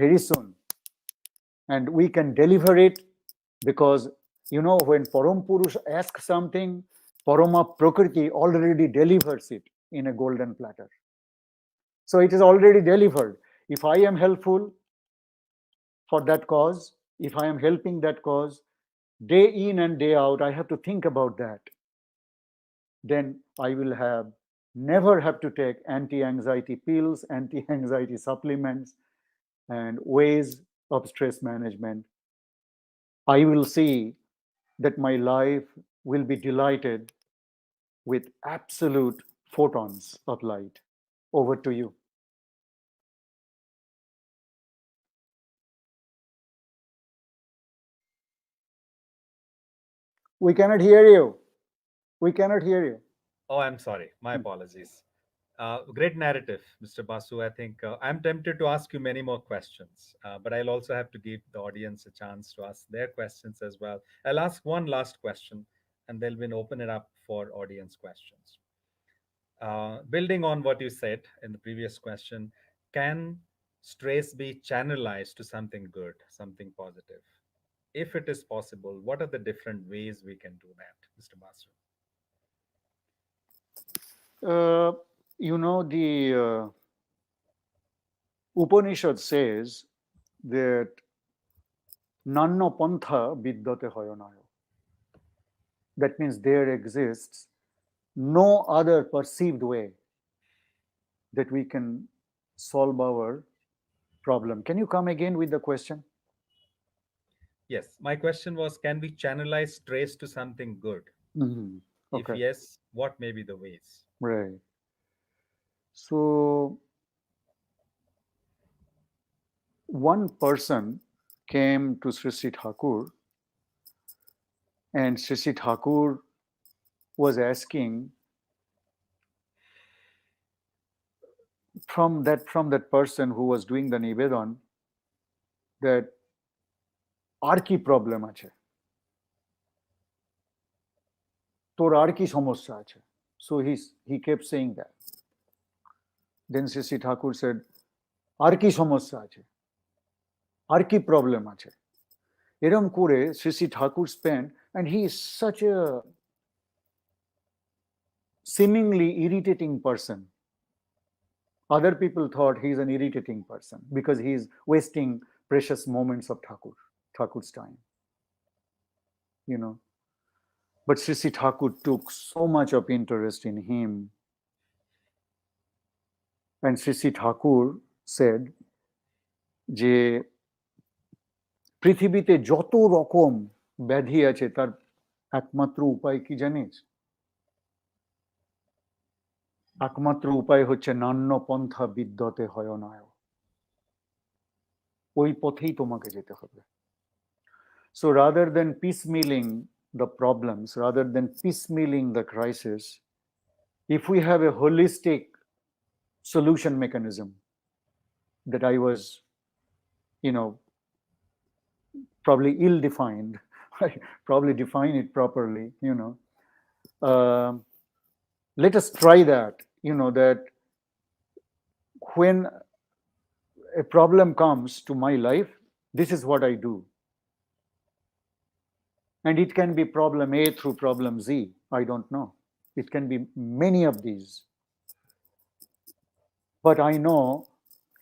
very soon. And we can deliver it because, you know, when Param Purush asks something, Parama Prakriti already delivers it in a golden platter. So it is already delivered. If I am helpful for that cause, if I am helping that cause, day in and day out, I have to think about that. Then I will never have to take anti-anxiety pills, anti-anxiety supplements, and ways of stress management. I will see that my life will be delighted with absolute photons of light. Over to you. We cannot hear you. We cannot hear you. Oh, I'm sorry. My apologies. Great narrative, Mr. Basu. I think I'm tempted to ask you many more questions, but I'll also have to give the audience a chance to ask their questions as well. I'll ask one last question, and then we'll open it up for audience questions. Building on what you said in the previous question, can stress be channelized to something good, something positive? If it is possible, what are the different ways we can do that, Mr. Basu? You know, the Upanishad says that nanna pantha vidyate hayanayo. That means there exists no other perceived way that we can solve our problem. Can you come again with the question? Yes, my question was, can we channelize stress to something good? Mm-hmm. If Okay, yes, what may be the ways? right. So one person came to Sri Sri Thakur, and Sri Sri Thakur was asking from that person who was doing the Nivedan that আর কি problem আছে, তোর আর কি সমস্যা আছে? So he kept saying that. Then Sri Sri Thakur said, আর কি সমস্যা আছে, আর কি প্রবলেম আছে? এরম করে Sri Sri Thakur spent, and he is such a seemingly irritating person. Other people thought he is an irritating person because he is wasting precious moments of Thakur's time, you know. But Sri Sri Thakur took so much of interest in him. And Sri Sri Thakur said, যে পৃথিবীতে যত রকম ব্যাধি আছে তার একমাত্র উপায় কি জানিস? একমাত্র উপায় হচ্ছে নান্য পন্থা বিদ্যতে হয়নায়। ওই পথেই তোমাকে যেতে হবে। So rather than piecemealing the problems, rather than piecemealing the crisis, if we have a holistic solution mechanism that I was, you know, probably ill-defined, I probably define it properly, you know. Let us try that, you know, that when a problem comes to my life, this is what I do. And it can be problem A through problem Z, I don't know. It can be many of these. But I know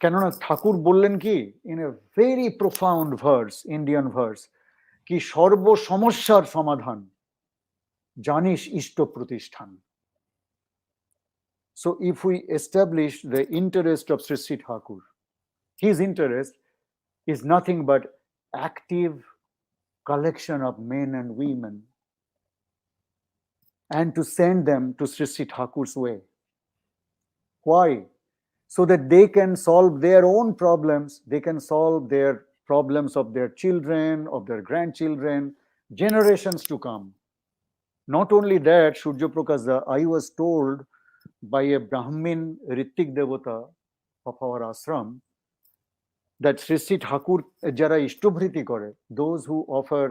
কেননা ঠাকুর বললেন কি in a very profound verse, Indian verse, কি সর্ব সমস্যার সমাধান জানিস ইষ্ট প্রতিষ্ঠান। So if we establish the interest of Sri Sri Thakur, his interest is nothing but active collection of men and women and to send them to Sri Sri Thakur's way. Why? So that they can solve their own problems, they can solve their problems of their children, of their grandchildren, generations to come. Not only that, Surya Prakash, I was told by a Brahmin Ritik Devata of our ashram that Sri Sri Thakur jara ishtobhriti kore, those who offer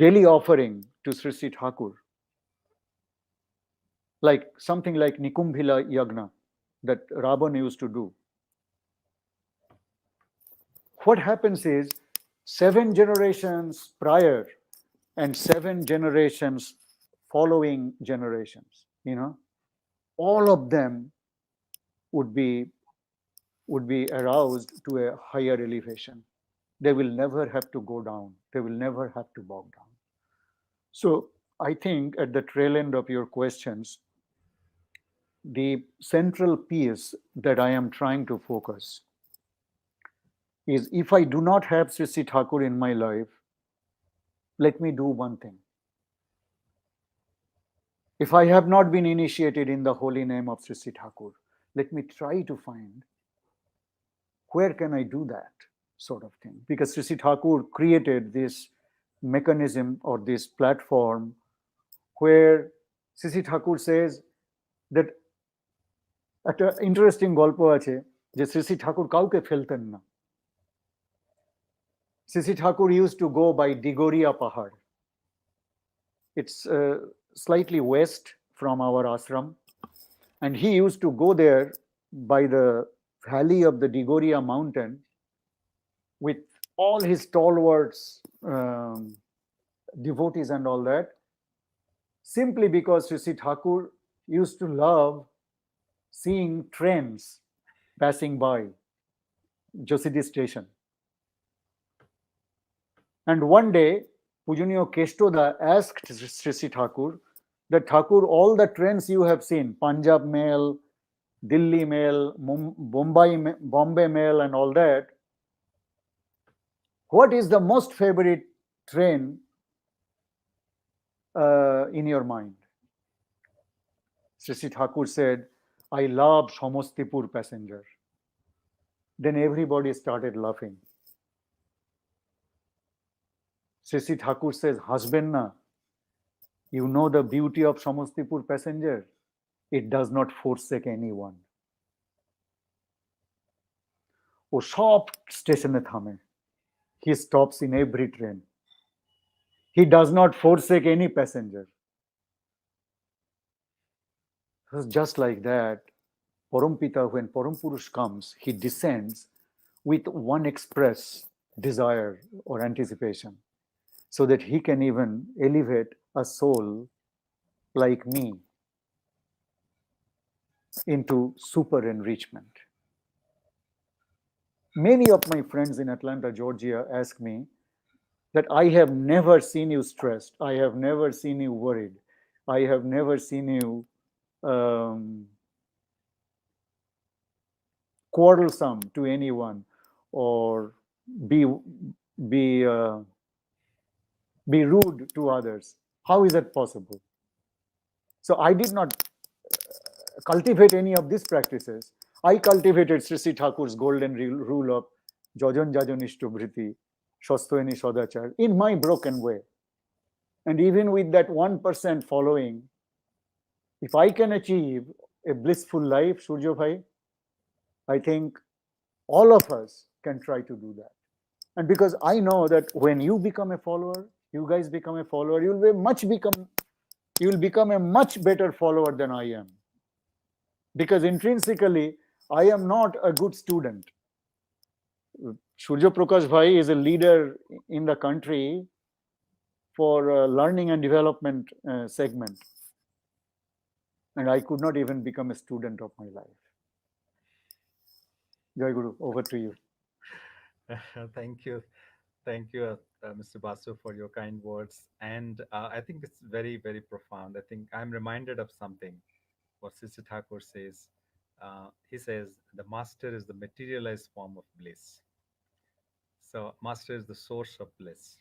daily offering to Sri Sri Thakur, like something like Nikumbhila Yagna that Ravana used to do. What happens is 7 generations prior and 7 generations following generations, all of them would be aroused to a higher elevation. They will never have to go down. They will never have to bog down. So I think at the trail end of your questions, the central piece that I am trying to focus is, if I do not have Sri Sri Thakur in my life, let me do one thing. If I have not been initiated in the holy name of Sri Sri Thakur, let me try to find where can I do that sort of thing. Because Sri Sri Thakur created this mechanism or this platform where Sri Sri Thakur says that একটা interesting গল্প আছে যে শ্রী শ্রী ঠাকুর কাউকে ফেলতেন না। Shri Shri Thakur used to go by Digoria Pahad. It's slightly west from our ashram, and he used to go there by the valley of the Digoria mountain with all his stalwarts, devotees and all that, simply because Sri Sri Thakur used to love seeing trains passing by Josidi station. And one day, Pujaniya Keshtoda asked Sri Sri Thakur that, Thakur, all the trains you have seen, Punjab Mail, Delhi Mail, Bombay Mail and all that, what is the most favorite train in your mind? Sri Sri Thakur said, I love Samastipur passenger. Then everybody started laughing. Sri Sri Thakur says, husband na, you know the beauty of Samastipur passenger? It does not forsake anyone. ও সব স্টেশনে থামে. He stops in every train. He does not forsake any passenger. Just like that, Parampita, when Parampurush comes, he descends with one express desire or anticipation, so that he can even elevate a soul like me into super enrichment. Many of my friends in Atlanta, Georgia ask me that I have never seen you stressed, I have never seen you worried, I have never seen you quarrelsome to anyone or be rude to others. How is that possible? So I did not cultivate any of these practices. I cultivated Sri Sri Thakur's golden rule of Jojon Jajon Ishtobhriti, Shostoeni Sodachar, in my broken way. And even with that 1% following, if I can achieve a blissful life, Surjo Bhai, I think all of us can try to do that. And because I know that when you become a follower, you guys become a follower, you will become a much better follower than I am. Because intrinsically, I am not a good student. Surya Prakash Bhai is a leader in the country for learning and development segment. and I could not even become a student of my life. Jai Guru, over to you. Thank you. Thank you, Mr. Basu, for your kind words. And I think it's very, very profound. I think I'm reminded of something what Sisi Thakur says. He says, the master is the materialized form of bliss. So, master is the source of bliss.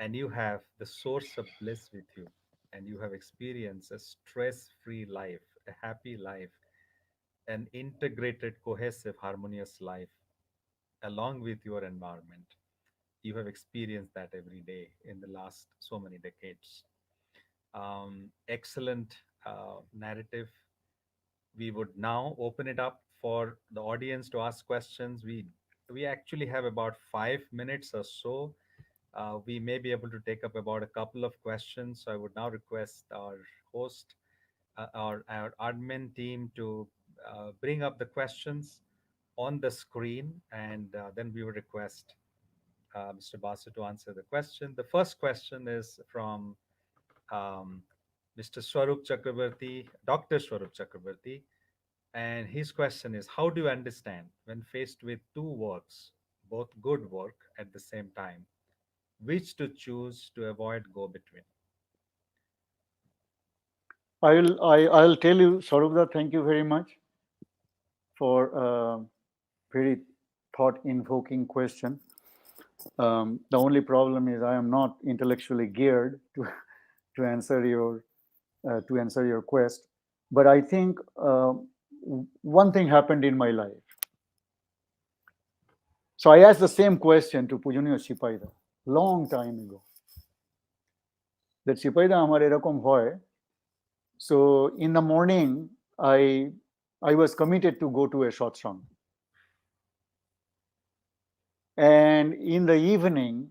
And you have the source of bliss with you. And you have experienced a stress free life, a happy life, an integrated, cohesive, harmonious life along with your environment. You have experienced that every day in the last so many decades. Excellent narrative. We would now open it up for the audience to ask questions. We actually have about 5 minutes or so. We may be able to take up about a couple of questions. So I would now request our host, our admin team to bring up the questions on the screen, and then we would request Mr. Basu to answer the question. The first question is from um, Mr. Swarup Chakrabarti, Dr. Swarup Chakrabarti, and his question is: how do you understand when faced with two works, both good work at the same time, which to choose to avoid go between? I'll tell you, Sarubda, thank you very much for a very thought-invoking question. The only problem is I am not intellectually geared to answer your quest. But I think one thing happened in my life. So I asked the same question to Pujonio Sipaida long time ago. That Sipaida amar erokom hoy. So in the morning, I was committed to go to a satsang. And in the evening,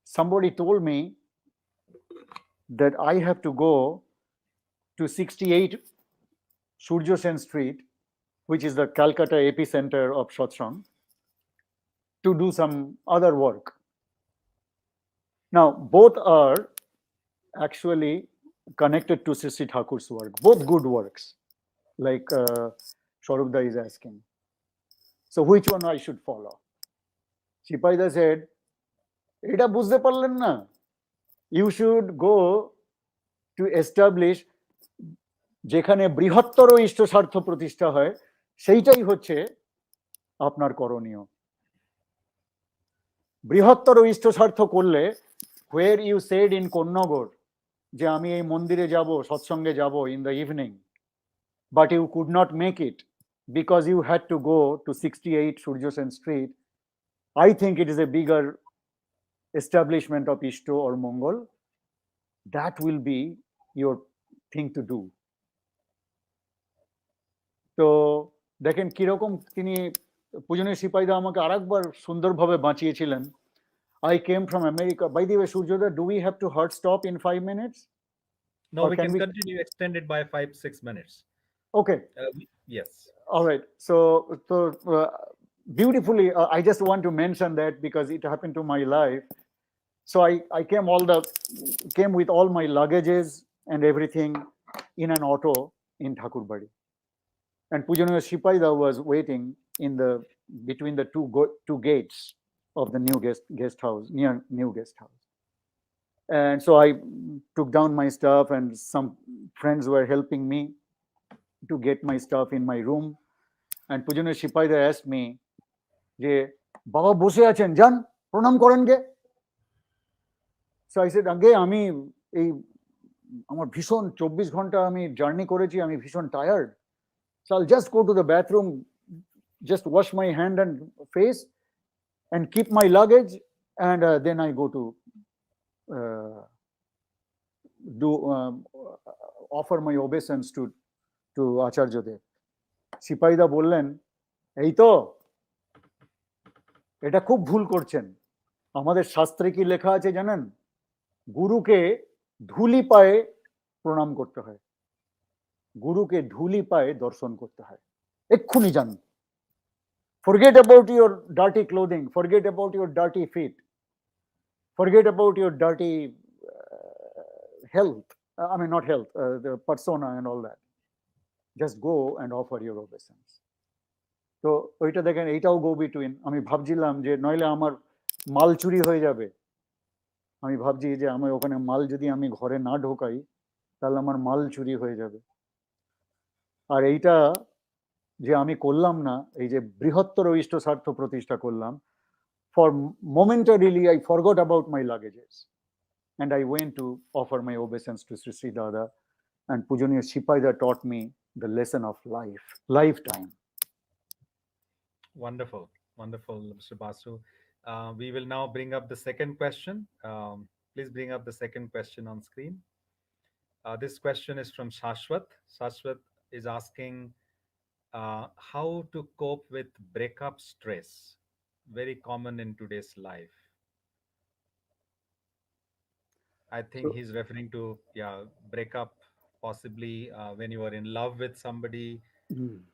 somebody told me that I have to go to 68 Surjo Sen Street, which is the Calcutta epicenter of satsang, to do some other work. Now, both are actually connected to Sisi Thakur's work, both good works, like Swarupda is asking. So which one I should follow? Sipaida said, "Eta bujhte parlen na. You should go to establish যেখানে বৃহত্তর ইষ্ট স্বার্থ প্রতিষ্ঠা হয় সেইটাই হচ্ছে আপনার করণীয়। বৃহত্তর ইষ্ট স্বার্থ করলে where you said in Konnagor যে আমি এই মন্দিরে যাব সৎসঙ্গে যাব in the evening, but you could not make it because you had to go to 68 Surjo Sen Street. I think it is a bigger establishment of Ishto or Mongol. That will be your thing to do." তো দেখেন কিরকম তিনি পূজনীয় সিপাহীদা আমাকে আরেকবার সুন্দরভাবে বাঁচিয়েছিলেন। I came from America. By the way, Surjoda, do we have to hard stop in 5 minutes? No, Or we can can we- continue, extend it by 5-6 minutes. Okay. Yes. All right. So beautifully, I just want to mention that because it happened to my life. So I came with all my luggages and everything in an auto in Thakurbadi. And Pujaniya Sipaida was waiting in between the two gates of the new guest house, near new guest house. And so I took down my stuff, and some friends were helping me to get my stuff in my room. And Pujaniya Sipaida asked me, "Je Baba bose achen, jan pranam koren ge?" So I said, "Age ami ei amar bhishon 24 ঘন্টা আমি journey করেছি, আমি ভীষণ tired. So I'll just go to the bathroom, just wash my hand and face and keep my luggage, and then I go to offer my obeisance to Acharya Dev." সিপাহীদা বললেন, "এই তো, এটা খুব ভুল করছেন। আমাদের শাস্ত্রে কি লেখা আছে জানেন? গুরুকে ধুলি পায়ে প্রণাম করতে হয়, গুরুকে ধুলি পায়ে দর্শন করতে হয়। এক্ষুনি যান। Forget about your dirty clothing, forget about your dirty feet, forget about your dirty health. I mean, not health, the persona and all that. Just go and offer your obeisance. তো ওইটা দেখেন, এইটাও গো বিটুইন। আমি ভাবছিলাম যে নইলে আমার মাল চুরি হয়ে যাবে। আমি ভাবছি যে আমি ওখানে মাল যদি আমি ঘরে না ঢোকাই, তাহলে আমার মাল চুরি হয়ে যাবে। আর এইটা যে আমি করলাম না, এই যে বৃহত্তর ইষ্ট স্বার্থ প্রতিষ্ঠা করলাম, for momentarily I forgot about my luggages and I went to offer my obeisance to Sri Sri Dada, and Pujaniya Shipaida taught me the lesson of life, lifetime. Wonderful, wonderful, Mr. Basu. We will now bring up the second question. Please bring up the second question on screen. This question is from Shashwat. Shashwat is asking how to cope with breakup stress, very common in today's life. I think he's referring to, yeah, breakup, possibly when you are in love with somebody,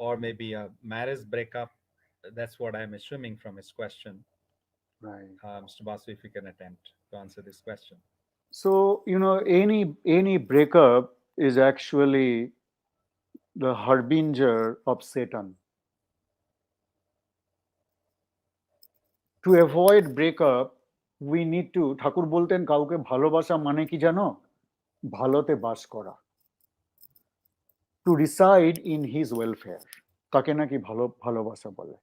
or maybe a marriage breakup. That's what I'm assuming from his question. Right. Mr. Basu, if you can attempt to answer this question. So, any breakup is actually the harbinger of Satan. To avoid breakup, we need to, ঠাকুর বলতেন কাউকে ভালোবাসা মানে কি জানো? ভালোতে বাস করা। To reside in his welfare, তাকে নাকি ভালোবাসা বলে।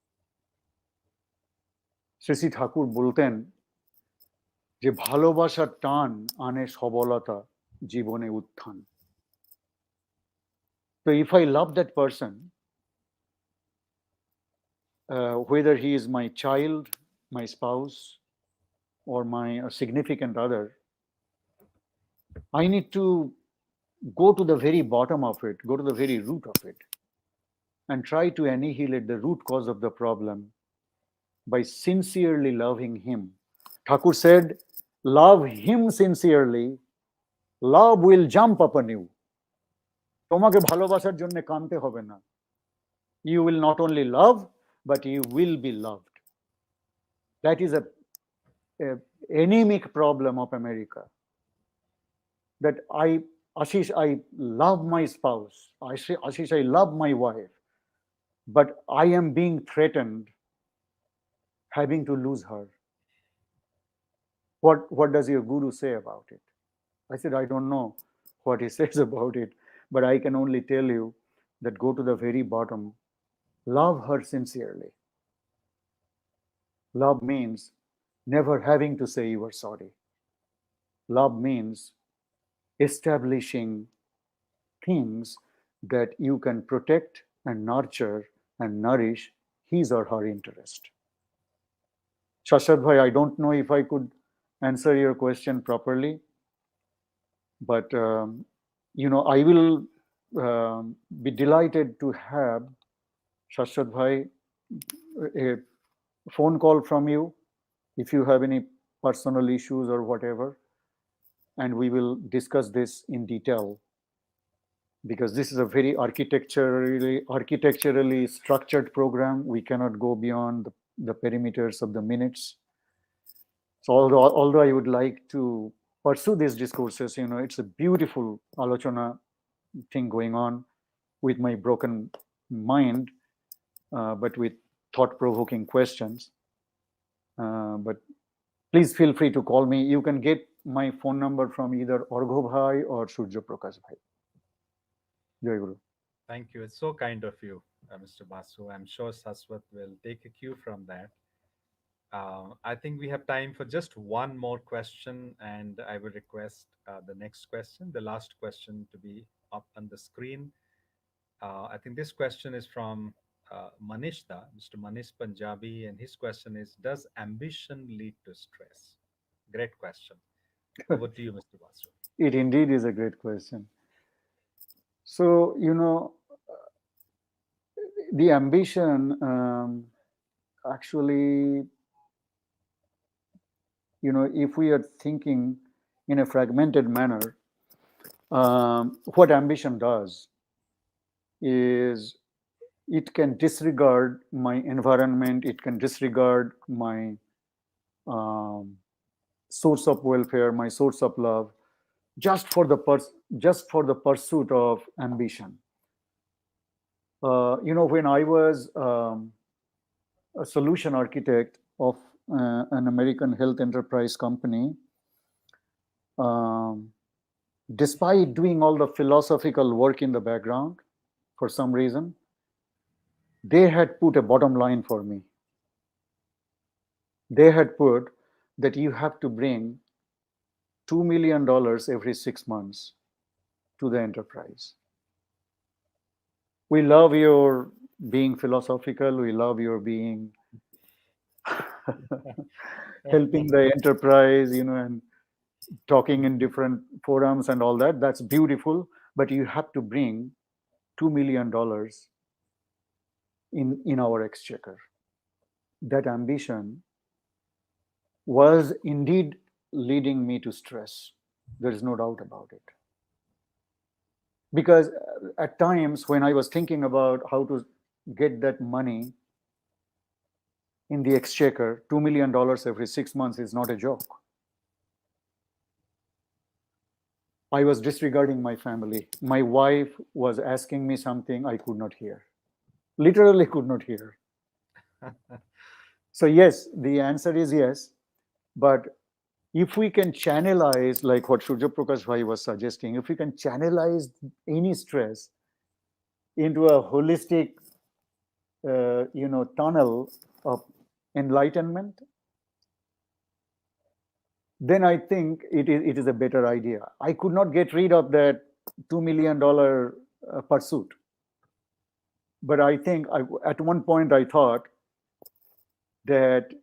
শ্রী শ্রী ঠাকুর বলতেন যে ভালোবাসার টান আনে সবলতা, জীবনে উত্থান। So if I love that person, whether he is my child, my spouse, or my significant other, I need to go to the very bottom of it, go to the very root of it, and try to annihilate the root cause of the problem by sincerely loving him. Thakur said, love him sincerely, love will jump upon you. তোমাকে ভালোবাসার জন্য কাঁদতে হবে না। You will not only love, but you will be loved. That is a anemic problem of America. That Ashish, I love my spouse. Ashish, I love my wife, but I am being threatened having to lose her. What does your guru say about it? I said, I don't know what he says about it, but I can only tell you that go to the very bottom. Love her sincerely. Love means never having to say you are sorry. Love means establishing things that you can protect and nurture and nourish his or her interest. Shashwat bhai, I don't know if I could answer your question properly, but I will be delighted to have Shashwat bhai a phone call from you if you have any personal issues or whatever, and we will discuss this in detail, because this is a very architecturally structured program. We cannot go beyond the perimeters of the minutes. So although I would like to pursue these discourses, it's a beautiful alochana thing going on with my broken mind, but with thought-provoking questions. But please feel free to call me. You can get my phone number from either Orgho Bhai or Surya Prakash Bhai. Jai Guru. Thank you. It's so kind of you, Mr. Basu. I'm sure Saswat will take a cue from that. I think we have time for just one more question, and I will request the next question, the last question, to be up on the screen. I think this question is from Manishda, Mr. Manish Punjabi, and his question is, does ambition lead to stress? Great question. Over to you, Mr. Basu. It indeed is a great question. So, the ambition actually, if we are thinking in a fragmented manner, what ambition does is it can disregard my environment, it can disregard my source of welfare, my source of love, just for the pursuit of ambition. When I was a solution architect of an American health enterprise company, um, despite doing all the philosophical work in the background, for some reason, they had put a bottom line for me. They had put that you have to bring $2 million every 6 months to the enterprise. We love your being philosophical. We love your being helping the enterprise, and talking in different forums and all that. That's beautiful. But you have to bring $2 million in our exchequer. That ambition was indeed leading me to stress. There is no doubt about it. Because at times when I was thinking about how to get that money in the exchequer, $2 million every 6 months is not a joke. I was disregarding my family. My wife was asking me something I could not hear, literally could not hear. So, yes, the answer is yes. But if we can channelize, like what Surya Prakash Bhai was suggesting, if we can channelize any stress into a holistic, tunnel of enlightenment, then I think it is a better idea. I could not get rid of that $2 million pursuit. But I think at one point I thought that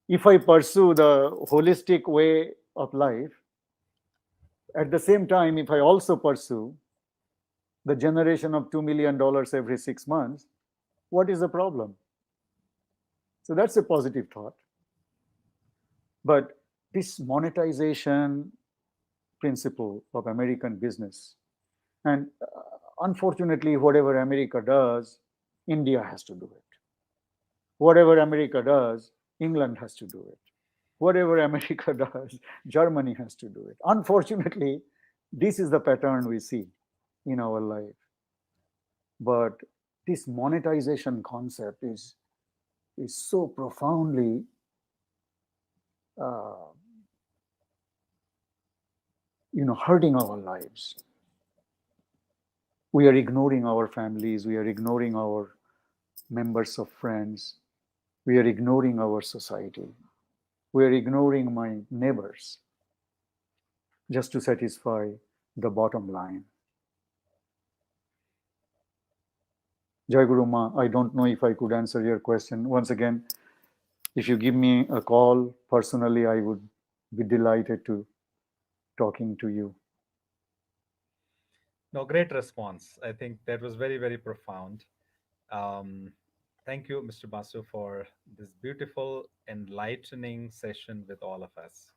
if I pursue the holistic way of life, at the same time, if I also pursue the generation of $2 million every 6 months, what is the problem? So that's a positive thought. But this monetization principle of American business, and unfortunately, whatever America does, India has to do it. Whatever America does, England has to do it. Whatever America does, Germany has to do it. Unfortunately, this is the pattern we see in our life. But this monetization concept is so profoundly uh, hurting our lives. We are ignoring our families. We are ignoring our members of friends. We are ignoring our society. We are ignoring my neighbors just to satisfy the bottom line. Jai Guru Ma, I don't know if I could answer your question. Once again, if you give me a call personally, I would be delighted to talking to you. No, great response. I think that was very, very profound. Um, Thank you, Mr. Basu, for this beautiful, enlightening session with all of us.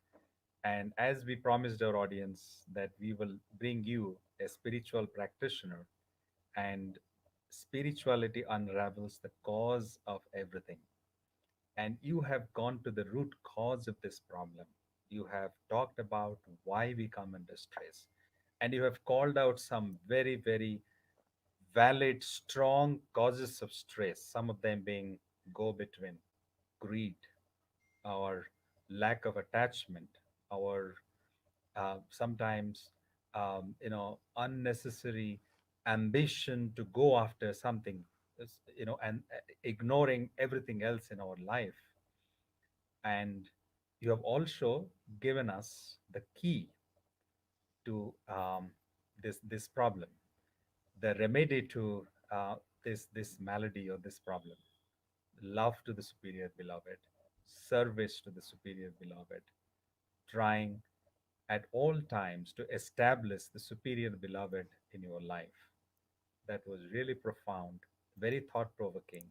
And as we promised our audience that we will bring you a spiritual practitioner, and spirituality unravels the cause of everything. And you have gone to the root cause of this problem. You have talked about why we come under stress. And you have called out some very, very valid, strong causes of stress, some of them being go between greed, our lack of attachment, our sometimes unnecessary ambition to go after something, and ignoring everything else in our life. And you have also given us the key to this problem, the remedy to this malady or this problem: love to the superior beloved, service to the superior beloved, trying at all times to establish the superior beloved in your life. That was really profound, very thought provoking,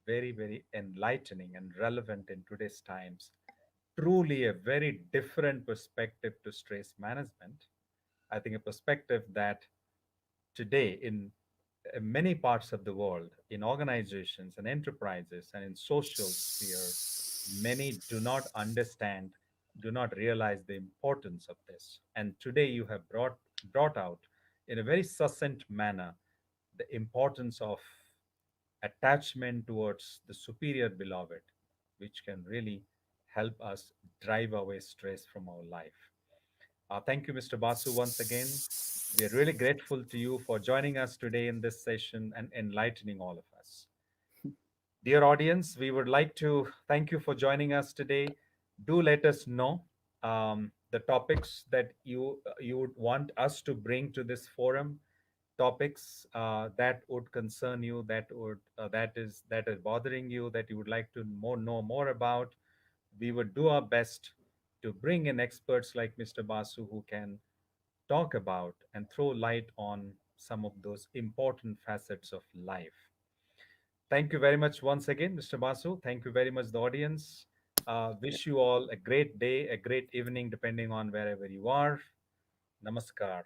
very, very enlightening and relevant in today's times. Truly a very different perspective to stress management. I think a perspective that today in many parts of the world, in organizations and enterprises and in social sphere, many do not understand do not realize the importance of this. And today you have brought out in a very succinct manner the importance of attachment towards the superior beloved, which can really help us drive away stress from our life. Thank you, Mr. Basu, once again. We are really grateful to you for joining us today in this session and enlightening all of us. Dear audience, we would like to thank you for joining us today. Do let us know the topics that you would want us to bring to this forum. Topics that would concern you, that is bothering you, that you would like to know more about. We would do our best to bring in experts like Mr. Basu who can talk about and throw light on some of those important facets of life. Thank you very much once again, Mr. Basu. Thank you very much, the audience. Wish you all a great day, a great evening, depending on wherever you are. Namaskar.